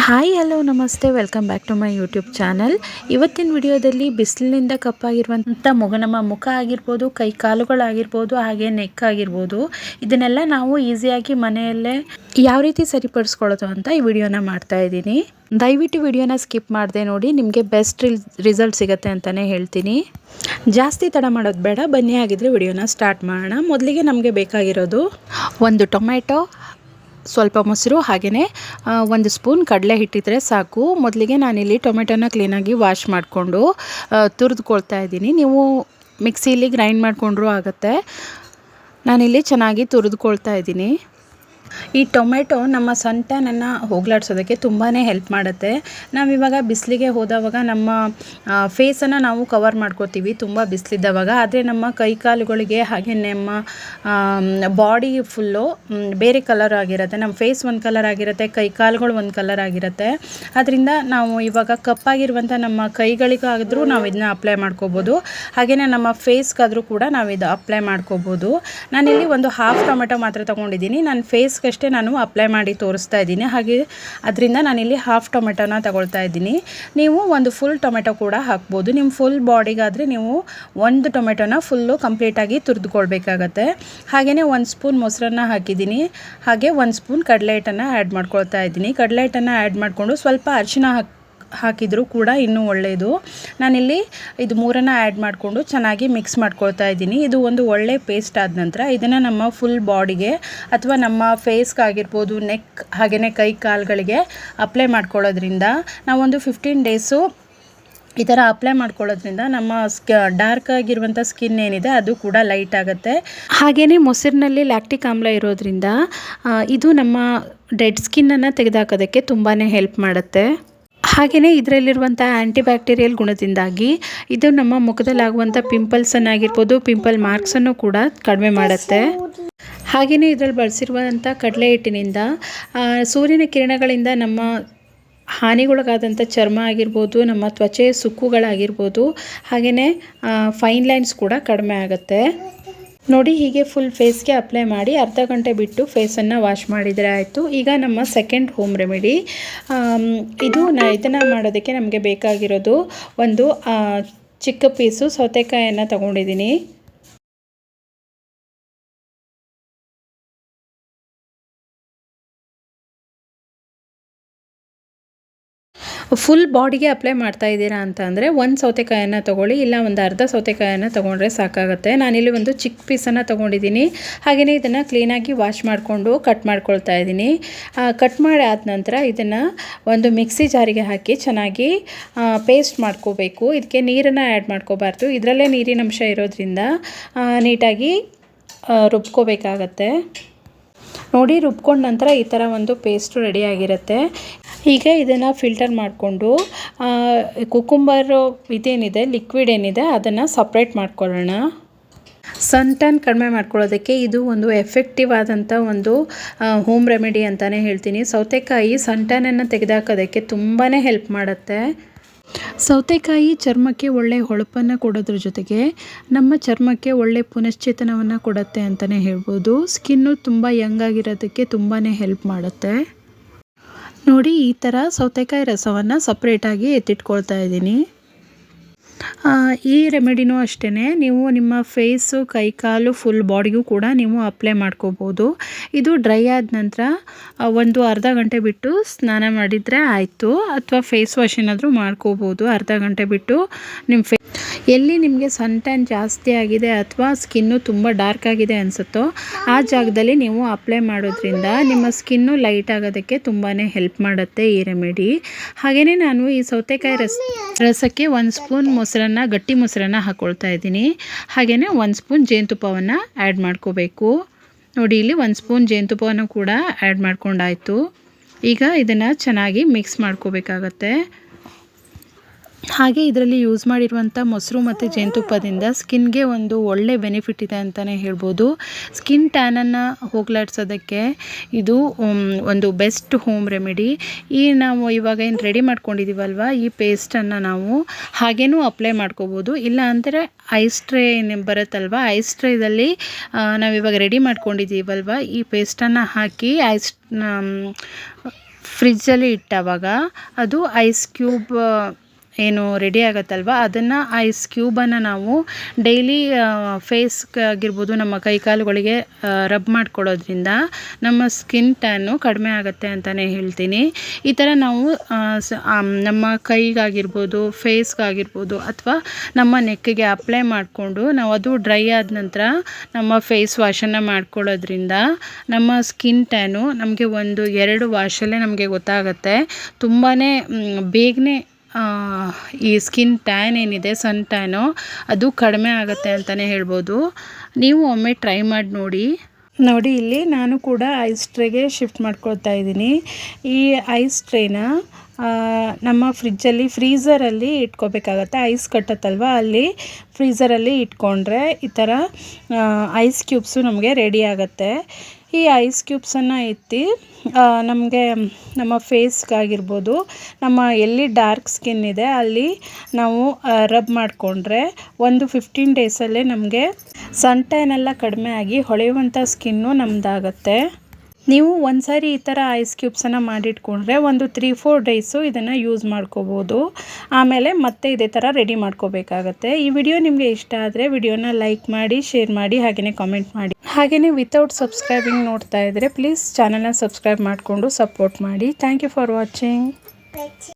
Hi hello ನಮಸ್ತೆ welcome back to my YouTube channel. ಇವತ್ತಿನ ವಿಡಿಯೋದಲ್ಲಿ ಬಿಸಿಲಿನಿಂದ ಕಪ್ಪಾಗಿರುವಂಥ ನಮ್ಮ ಮುಖ ಆಗಿರ್ಬೋದು, ಕೈ ಕಾಲುಗಳಾಗಿರ್ಬೋದು, ಹಾಗೆ ನೆಕ್ ಆಗಿರ್ಬೋದು, ಇದನ್ನೆಲ್ಲ ನಾವು ಈಸಿಯಾಗಿ ಮನೆಯಲ್ಲೇ ಯಾವ ರೀತಿ ಸರಿಪಡಿಸ್ಕೊಳ್ಳೋದು ಅಂತ ಈ ವಿಡಿಯೋನ ಮಾಡ್ತಾ ಇದ್ದೀನಿ. ದಯವಿಟ್ಟು ವಿಡಿಯೋನ ಸ್ಕಿಪ್ ಮಾಡದೆ ನೋಡಿ, ನಿಮಗೆ ಬೆಸ್ಟ್ ರಿಸಲ್ಟ್ ಸಿಗುತ್ತೆ ಅಂತಲೇ ಹೇಳ್ತೀನಿ. ಜಾಸ್ತಿ ತಡ ಮಾಡೋದು ಬೇಡ, ಬನ್ನಿ ಆಗಿದ್ರೆ ವಿಡಿಯೋನ ಸ್ಟಾರ್ಟ್ ಮಾಡೋಣ. ಮೊದಲಿಗೆ ನಮಗೆ ಬೇಕಾಗಿರೋದು ಒಂದು ಟೊಮೆಟೊ, ಸ್ವಲ್ಪ ಮೊಸರು, ಹಾಗೆಯೇ ಒಂದು ಸ್ಪೂನ್ ಕಡಲೆ ಹಿಟ್ಟಿದ್ರೆ ಸಾಕು. ಮೊದಲಿಗೆ ನಾನಿಲ್ಲಿ ಟೊಮೆಟೊನ ಕ್ಲೀನಾಗಿ ವಾಶ್ ಮಾಡಿಕೊಂಡು ತುರಿದುಕೊಳ್ತಾ ಇದ್ದೀನಿ. ನೀವು ಮಿಕ್ಸಿಲಿ ಗ್ರೈಂಡ್ ಮಾಡಿಕೊಂಡ್ರೂ ಆಗುತ್ತೆ. ನಾನಿಲ್ಲಿ ಚೆನ್ನಾಗಿ ತುರಿದುಕೊಳ್ತಾ ಇದ್ದೀನಿ. ಈ ಟೊಮೆಟೊ ನಮ್ಮ ಸೊಂಟನನ್ನು ಹೋಗಲಾಡಿಸೋದಕ್ಕೆ ತುಂಬಾ ಹೆಲ್ಪ್ ಮಾಡುತ್ತೆ. ನಾವಿವಾಗ ಬಿಸಿಲಿಗೆ ಹೋದವಾಗ ನಮ್ಮ ಫೇಸನ್ನು ನಾವು ಕವರ್ ಮಾಡ್ಕೋತೀವಿ ತುಂಬ ಬಿಸಿಲಿದ್ದವಾಗ. ಆದರೆ ನಮ್ಮ ಕೈ ಕಾಲುಗಳಿಗೆ ಹಾಗೆ ನಮ್ಮ ಬಾಡಿ ಫುಲ್ಲು ಬೇರೆ ಕಲರ್ ಆಗಿರುತ್ತೆ. ನಮ್ಮ ಫೇಸ್ ಒಂದು ಕಲರ್ ಆಗಿರುತ್ತೆ, ಕೈ ಕಾಲುಗಳು ಒಂದು ಕಲರ್ ಆಗಿರುತ್ತೆ. ಅದರಿಂದ ನಾವು ಇವಾಗ ಕಪ್ಪಾಗಿರುವಂಥ ನಮ್ಮ ಕೈಗಳಿಗಾದರೂ ನಾವು ಇದನ್ನ ಅಪ್ಲೈ ಮಾಡ್ಕೋಬೋದು, ಹಾಗೆಯೇ ನಮ್ಮ ಫೇಸ್ಗಾದರೂ ಕೂಡ ನಾವು ಇದು ಅಪ್ಲೈ ಮಾಡ್ಕೋಬೋದು. ನಾನಿಲ್ಲಿ ಒಂದು ಹಾಫ್ ಟೊಮೆಟೊ ಮಾತ್ರ ತೊಗೊಂಡಿದ್ದೀನಿ. ನಾನು ಫೇಸ್ಗಷ್ಟೇ ನಾನು ಅಪ್ಲೈ ಮಾಡಿ ತೋರಿಸ್ತಾ ಇದ್ದೀನಿ. ಹಾಗೆ ಅದರಿಂದ ನಾನಿಲ್ಲಿ ಹಾಫ್ ಟೊಮೆಟೊನ ತಗೊಳ್ತಾ ಇದ್ದೀನಿ. ನೀವು ಒಂದು ಫುಲ್ ಟೊಮೆಟೊ ಕೂಡ ಹಾಕ್ಬೋದು. ನಿಮ್ಮ ಫುಲ್ ಬಾಡಿಗಾದರೆ ನೀವು ಒಂದು ಟೊಮೆಟೊನ ಫುಲ್ಲು ಕಂಪ್ಲೀಟಾಗಿ ತುರಿದುಕೊಳ್ಬೇಕಾಗತ್ತೆ. ಹಾಗೆಯೇ ಒಂದು ಸ್ಪೂನ್ ಮೊಸರನ್ನು ಹಾಕಿದ್ದೀನಿ. ಹಾಗೆ ಒಂದು ಸ್ಪೂನ್ ಕಡಲೆ ಹಿಟ್ಟನ್ನು ಆ್ಯಡ್ ಮಾಡ್ಕೊಳ್ತಾ ಇದ್ದೀನಿ. ಕಡಲೆ ಹಿಟ್ಟನ್ನು ಆ್ಯಡ್ ಮಾಡಿಕೊಂಡು ಸ್ವಲ್ಪ ಅರಿಶಿನ ಹಾಕಿದರೂ ಕೂಡ ಇನ್ನೂ ಒಳ್ಳೆಯದು. ನಾನಿಲ್ಲಿ ಇದು ಮೂರನ್ನು ಆ್ಯಡ್ ಮಾಡಿಕೊಂಡು ಚೆನ್ನಾಗಿ ಮಿಕ್ಸ್ ಮಾಡ್ಕೊಳ್ತಾ ಇದ್ದೀನಿ. ಇದು ಒಂದು ಒಳ್ಳೆ ಪೇಸ್ಟ್ ಆದ ನಂತರ ಇದನ್ನು ನಮ್ಮ ಫುಲ್ ಬಾಡಿಗೆ ಅಥವಾ ನಮ್ಮ ಫೇಸ್ಗಾಗಿರ್ಬೋದು, ನೆಕ್ ಹಾಗೆಯೇ ಕೈ ಕಾಲುಗಳಿಗೆ ಅಪ್ಲೈ ಮಾಡ್ಕೊಳ್ಳೋದ್ರಿಂದ ನಾವೊಂದು 15 ಡೇಸು ಈ ಥರ ಅಪ್ಲೈ ಮಾಡ್ಕೊಳ್ಳೋದ್ರಿಂದ ನಮ್ಮ ಡಾರ್ಕ್ ಆಗಿರುವಂಥ ಸ್ಕಿನ್ ಏನಿದೆ ಅದು ಕೂಡ ಲೈಟ್ ಆಗುತ್ತೆ. ಹಾಗೆಯೇ ಮೊಸರಿನಲ್ಲಿ ಲ್ಯಾಕ್ಟಿಕ್ ಆಮ್ಲ ಇರೋದ್ರಿಂದ ಇದು ನಮ್ಮ ಡೆಡ್ ಸ್ಕಿನ್ನನ್ನು ತೆಗೆದುಹಾಕೋದಕ್ಕೆ ತುಂಬಾ ಹೆಲ್ಪ್ ಮಾಡುತ್ತೆ. ಹಾಗೆಯೇ ಇದರಲ್ಲಿರುವಂಥ ಆ್ಯಂಟಿಬ್ಯಾಕ್ಟೀರಿಯಲ್ ಗುಣದಿಂದಾಗಿ ಇದು ನಮ್ಮ ಮುಖದಲ್ಲಾಗುವಂಥ ಪಿಂಪಲ್ಸನ್ನಾಗಿರ್ಬೋದು, ಪಿಂಪಲ್ ಮಾರ್ಕ್ಸನ್ನು ಕೂಡ ಕಡಿಮೆ ಮಾಡುತ್ತೆ. ಹಾಗೆಯೇ ಇದರಲ್ಲಿ ಬಳಸಿರುವಂಥ ಕಡಲೆ ಹಿಟ್ಟಿನಿಂದ ಸೂರ್ಯನ ಕಿರಣಗಳಿಂದ ನಮ್ಮ ಹಾನಿಗೊಳಗಾದಂಥ ಚರ್ಮ ಆಗಿರ್ಬೋದು, ನಮ್ಮ ತ್ವಚೆಯ ಸುಕ್ಕುಗಳಾಗಿರ್ಬೋದು, ಹಾಗೆಯೇ ಫೈನ್ ಲೈನ್ಸ್ ಕೂಡ ಕಡಿಮೆ ಆಗುತ್ತೆ. ನೋಡಿ, ಹೀಗೆ ಫುಲ್ ಫೇಸ್ಗೆ ಅಪ್ಲೈ ಮಾಡಿ ಅರ್ಧ ಗಂಟೆ ಬಿಟ್ಟು ಫೇಸನ್ನು ವಾಶ್ ಮಾಡಿದರೆ ಆಯಿತು. ಈಗ ನಮ್ಮ ಸೆಕೆಂಡ್ ಹೋಮ್ ರೆಮಿಡಿ. ಇದನ್ನು ಮಾಡೋದಕ್ಕೆ ನಮಗೆ ಬೇಕಾಗಿರೋದು ಒಂದು ಚಿಕ್ಕ ಪೀಸು ಸೌತೆಕಾಯಿಯನ್ನು ತಗೊಂಡಿದ್ದೀನಿ. ಫುಲ್ ಬಾಡಿಗೆ ಅಪ್ಲೈ ಮಾಡ್ತಾ ಇದ್ದೀರಾ ಅಂತ ಅಂದರೆ ಒಂದು ಸೌತೆಕಾಯನ್ನು ತೊಗೊಳ್ಳಿ, ಇಲ್ಲ ಒಂದು ಅರ್ಧ ಸೌತೆಕಾಯನ್ನು ತೊಗೊಂಡ್ರೆ ಸಾಕಾಗುತ್ತೆ. ನಾನಿಲ್ಲಿ ಒಂದು ಚಿಕ್ಕ ಪೀಸನ್ನು ತೊಗೊಂಡಿದ್ದೀನಿ. ಹಾಗೆಯೇ ಇದನ್ನು ಕ್ಲೀನಾಗಿ ವಾಶ್ ಮಾಡಿಕೊಂಡು ಕಟ್ ಮಾಡ್ಕೊಳ್ತಾ ಇದ್ದೀನಿ. ಕಟ್ ಮಾಡಿ ಆದ ನಂತರ ಇದನ್ನು ಒಂದು ಮಿಕ್ಸಿ ಜಾರಿಗೆ ಹಾಕಿ ಚೆನ್ನಾಗಿ ಪೇಸ್ಟ್ ಮಾಡ್ಕೋಬೇಕು. ಇದಕ್ಕೆ ನೀರನ್ನು ಆ್ಯಡ್ ಮಾಡ್ಕೋಬಾರ್ದು, ಇದರಲ್ಲೇ ನೀರಿನ ಅಂಶ ಇರೋದ್ರಿಂದ ನೀಟಾಗಿ ರುಬ್ಕೋಬೇಕಾಗತ್ತೆ. ನೋಡಿ, ರುಬ್ಕೊಂಡ ನಂತರ ಈ ಥರ ಒಂದು ಪೇಸ್ಟು ರೆಡಿಯಾಗಿರುತ್ತೆ. ಈಗ ಇದನ್ನು ಫಿಲ್ಟರ್ ಮಾಡಿಕೊಂಡು ಕುಕುಂಬರು ಇದೇನಿದೆ, ಲಿಕ್ವಿಡ್ ಏನಿದೆ ಅದನ್ನು ಸಪ್ರೇಟ್ ಮಾಡ್ಕೊಳ್ಳೋಣ. ಸನ್ ಟ್ಯಾನ್ ಕಡಿಮೆ ಮಾಡ್ಕೊಳ್ಳೋದಕ್ಕೆ ಇದು ಒಂದು ಎಫೆಕ್ಟಿವ್ ಆದಂಥ ಒಂದು ಹೋಮ್ ರೆಮಿಡಿ ಅಂತಲೇ ಹೇಳ್ತೀನಿ. ಸೌತೆಕಾಯಿ ಸನ್ ಟ್ಯಾನನ್ನು ತೆಗೆದುಹಾಕೋದಕ್ಕೆ ತುಂಬಾ ಹೆಲ್ಪ್ ಮಾಡುತ್ತೆ. ಸೌತೆಕಾಯಿ ಚರ್ಮಕ್ಕೆ ಒಳ್ಳೆಯ ಹೊಳಪನ್ನು ಕೊಡೋದ್ರ ಜೊತೆಗೆ ನಮ್ಮ ಚರ್ಮಕ್ಕೆ ಒಳ್ಳೆಯ ಪುನಶ್ಚೇತನವನ್ನು ಕೊಡುತ್ತೆ ಅಂತಲೇ ಹೇಳ್ಬೋದು. ಸ್ಕಿನ್ನು ತುಂಬ ಯಂಗ್ ಆಗಿರೋದಕ್ಕೆ ತುಂಬಾ ಹೆಲ್ಪ್ ಮಾಡುತ್ತೆ. ನೋಡಿ, ಈ ಥರ ಸೌತೆಕಾಯಿ ರಸವನ್ನು ಸಪ್ರೇಟಾಗಿ ಎತ್ತಿಟ್ಕೊಳ್ತಾ ಇದ್ದೀನಿ. ಈ ರೆಮಿಡಿನೂ ಅಷ್ಟೇ, ನೀವು ನಿಮ್ಮ ಫೇಸು, ಕೈ ಕಾಲು, ಫುಲ್ ಬಾಡಿಗೂ ಕೂಡ ನೀವು ಅಪ್ಲೈ ಮಾಡ್ಕೋಬೋದು. ಇದು ಡ್ರೈ ಆದ ನಂತರ ಒಂದು ಅರ್ಧ ಗಂಟೆ ಬಿಟ್ಟು ಸ್ನಾನ ಮಾಡಿದರೆ ಆಯಿತು, ಅಥವಾ ಫೇಸ್ ವಾಶ್ ಏನಾದರೂ ಮಾಡ್ಕೋಬೋದು. ಅರ್ಧ ಗಂಟೆ ಬಿಟ್ಟು ನಿಮ್ಮ ಎಲ್ಲಿ ನಿಮಗೆ ಸನ್ ಟ್ಯಾನ್ ಜಾಸ್ತಿ ಆಗಿದೆ ಅಥವಾ ಸ್ಕಿನ್ನು ತುಂಬ ಡಾರ್ಕ್ ಆಗಿದೆ ಅನಿಸುತ್ತೋ ಆ ಜಾಗದಲ್ಲಿ ನೀವು ಅಪ್ಲೈ ಮಾಡೋದ್ರಿಂದ ನಿಮ್ಮ ಸ್ಕಿನ್ನು ಲೈಟ್ ಆಗೋದಕ್ಕೆ ತುಂಬಾ ಹೆಲ್ಪ್ ಮಾಡುತ್ತೆ ಈ ರೆಮಿಡಿ. ಹಾಗೆಯೇ ನಾನು ಈ ಸೌತೆಕಾಯಿ ರಸಕ್ಕೆ ಒಂದು ಸ್ಪೂನ್ ಮೊಸರನ್ನು, ಗಟ್ಟಿ ಮೊಸರನ್ನು ಹಾಕ್ಕೊಳ್ತಾ ಇದ್ದೀನಿ. ಹಾಗೆಯೇ ಒಂದು ಸ್ಪೂನ್ ಜೇನುತುಪ್ಪವನ್ನು ಆ್ಯಡ್ ಮಾಡ್ಕೋಬೇಕು. ನೋಡಿ, ಇಲ್ಲಿ ಒಂದು ಸ್ಪೂನ್ ಜೇನುತುಪ್ಪವನ್ನು ಕೂಡ ಆ್ಯಡ್ ಮಾಡ್ಕೊಂಡಾಯಿತು. ಈಗ ಇದನ್ನು ಚೆನ್ನಾಗಿ ಮಿಕ್ಸ್ ಮಾಡ್ಕೋಬೇಕಾಗತ್ತೆ. ಹಾಗೆ ಇದರಲ್ಲಿ ಯೂಸ್ ಮಾಡಿರುವಂಥ ಮೊಸರು ಮತ್ತು ಜೇನುತುಪ್ಪದಿಂದ ಸ್ಕಿನ್ಗೆ ಒಂದು ಒಳ್ಳೆ ಬೆನಿಫಿಟ್ ಇದೆ ಅಂತಲೇ ಹೇಳ್ಬೋದು. ಸ್ಕಿನ್ ಟ್ಯಾನನ್ನು ಹೋಗಲಾಡಿಸೋದಕ್ಕೆ ಇದು ಒಂದು ಬೆಸ್ಟ್ ಹೋಮ್ ರೆಮಿಡಿ. ನಾವು ಇವಾಗ ಏನು ರೆಡಿ ಮಾಡ್ಕೊಂಡಿದ್ದೀವಲ್ವ, ಈ ಪೇಸ್ಟನ್ನು ನಾವು ಹಾಗೇನೂ ಅಪ್ಲೈ ಮಾಡ್ಕೋಬೋದು. ಇಲ್ಲ ಅಂದರೆ ಐಸ್ ಟ್ರೇ ಬರುತ್ತಲ್ವ, ಐಸ್ ಟ್ರೇದಲ್ಲಿ ನಾವಿವಾಗ ರೆಡಿ ಮಾಡ್ಕೊಂಡಿದ್ದೀವಲ್ವ ಈ ಪೇಸ್ಟನ್ನು ಹಾಕಿ ಫ್ರಿಜ್ಜಲ್ಲಿ ಇಟ್ಟಾಗ ಅದು ಐಸ್ ಕ್ಯೂಬ್ ಏನು ರೆಡಿ ಆಗುತ್ತಲ್ವ ಅದನ್ನು ಐಸ್ ಕ್ಯೂಬನ್ನು ನಾವು ಡೈಲಿ ಫೇಸ್ಗೆ ಆಗಿರ್ಬೋದು ನಮ್ಮ ಕೈಕಾಲುಗಳಿಗೆ ರಬ್ ಮಾಡ್ಕೊಳ್ಳೋದ್ರಿಂದ ನಮ್ಮ ಸ್ಕಿನ್ ಟ್ಯಾನು ಕಡಿಮೆ ಆಗುತ್ತೆ ಅಂತಲೇ ಹೇಳ್ತೀನಿ. ಈ ಥರ ನಾವು ನಮ್ಮ ಕೈಗಾಗಿರ್ಬೋದು ಫೇಸ್ಗಾಗಿರ್ಬೋದು ಅಥವಾ ನಮ್ಮ ನೆಕ್ಕಿಗೆ ಅಪ್ಲೈ ಮಾಡಿಕೊಂಡು ನಾವು ಅದು ಡ್ರೈ ಆದ ನಂತರ ನಮ್ಮ ಫೇಸ್ ವಾಶನ್ನು ಮಾಡ್ಕೊಳ್ಳೋದ್ರಿಂದ ನಮ್ಮ ಸ್ಕಿನ್ ಟ್ಯಾನು ನಮಗೆ 1-2 ವಾಶಲ್ಲೇ ನಮಗೆ ಗೊತ್ತಾಗುತ್ತೆ. ತುಂಬಾ ಬೇಗನೆ ಈ ಸ್ಕಿನ್ ಟ್ಯಾನ್ ಏನಿದೆ ಸನ್ ಟ್ಯಾನು ಅದು ಕಡಿಮೆ ಆಗುತ್ತೆ ಅಂತಲೇ ಹೇಳ್ಬೋದು. ನೀವು ಒಮ್ಮೆ ಟ್ರೈ ಮಾಡಿ ನೋಡಿ. ಇಲ್ಲಿ ನಾನು ಕೂಡ ಐಸ್ ಟ್ರೇಗೆ ಶಿಫ್ಟ್ ಮಾಡ್ಕೊಳ್ತಾ ಇದ್ದೀನಿ. ಈ ಐಸ್ ಟ್ರೇನ ನಮ್ಮ ಫ್ರೀಝರಲ್ಲಿ ಇಟ್ಕೋಬೇಕಾಗತ್ತೆ. ಐಸ್ ಕಟ್ಟತ್ತಲ್ವ ಅಲ್ಲಿ ಫ್ರೀಝರಲ್ಲಿ ಇಟ್ಕೊಂಡ್ರೆ ಈ ಥರ ಐಸ್ ಕ್ಯೂಬ್ಸು ನಮಗೆ ರೆಡಿ ಆಗುತ್ತೆ. ಈ ಐಸ್ ಕ್ಯೂಬ್ಸನ್ನು ಎತ್ತಿ ನಮಗೆ ನಮ್ಮ ಫೇಸ್ಗಾಗಿರ್ಬೋದು ನಮ್ಮ ಎಲ್ಲಿ ಡಾರ್ಕ್ ಸ್ಕಿನ್ ಇದೆ ಅಲ್ಲಿ ನಾವು ರಬ್ ಮಾಡಿಕೊಂಡ್ರೆ 15 ಡೇಸಲ್ಲೇ ನಮಗೆ ಸನ್ ಟ್ಯಾನ್ ಎಲ್ಲ ಕಡಿಮೆ ಆಗಿ ಹೊಳೆಯುವಂಥ ಸ್ಕಿನ್ನು ನಮ್ಮದಾಗತ್ತೆ. ನೀವು ಒಂದ್ಸಾರಿ ಈ ಥರ ಐಸ್ ಕ್ಯೂಬ್ಸನ್ನು ಮಾಡಿಟ್ಕೊಂಡ್ರೆ 3-4 ಡೇಸು ಇದನ್ನು ಯೂಸ್ ಮಾಡ್ಕೋಬೋದು. ಆಮೇಲೆ ಮತ್ತೆ ಇದೇ ಥರ ರೆಡಿ ಮಾಡ್ಕೋಬೇಕಾಗತ್ತೆ. ಈ ವಿಡಿಯೋ ನಿಮಗೆ ಇಷ್ಟ ಆದರೆ ವಿಡಿಯೋನ ಲೈಕ್ ಮಾಡಿ, ಶೇರ್ ಮಾಡಿ, ಹಾಗೆಯೇ ಕಾಮೆಂಟ್ ಮಾಡಿ. ಹಾಗೆಯೇ ವಿತೌಟ್ ಸಬ್ಸ್ಕ್ರೈಬಿಂಗ್ ನೋಡ್ತಾ ಇದ್ದರೆ ಪ್ಲೀಸ್ ಚಾನಲ್ನ ಸಬ್ಸ್ಕ್ರೈಬ್ ಮಾಡಿಕೊಂಡು ಸಪೋರ್ಟ್ ಮಾಡಿ. Thank you for watching.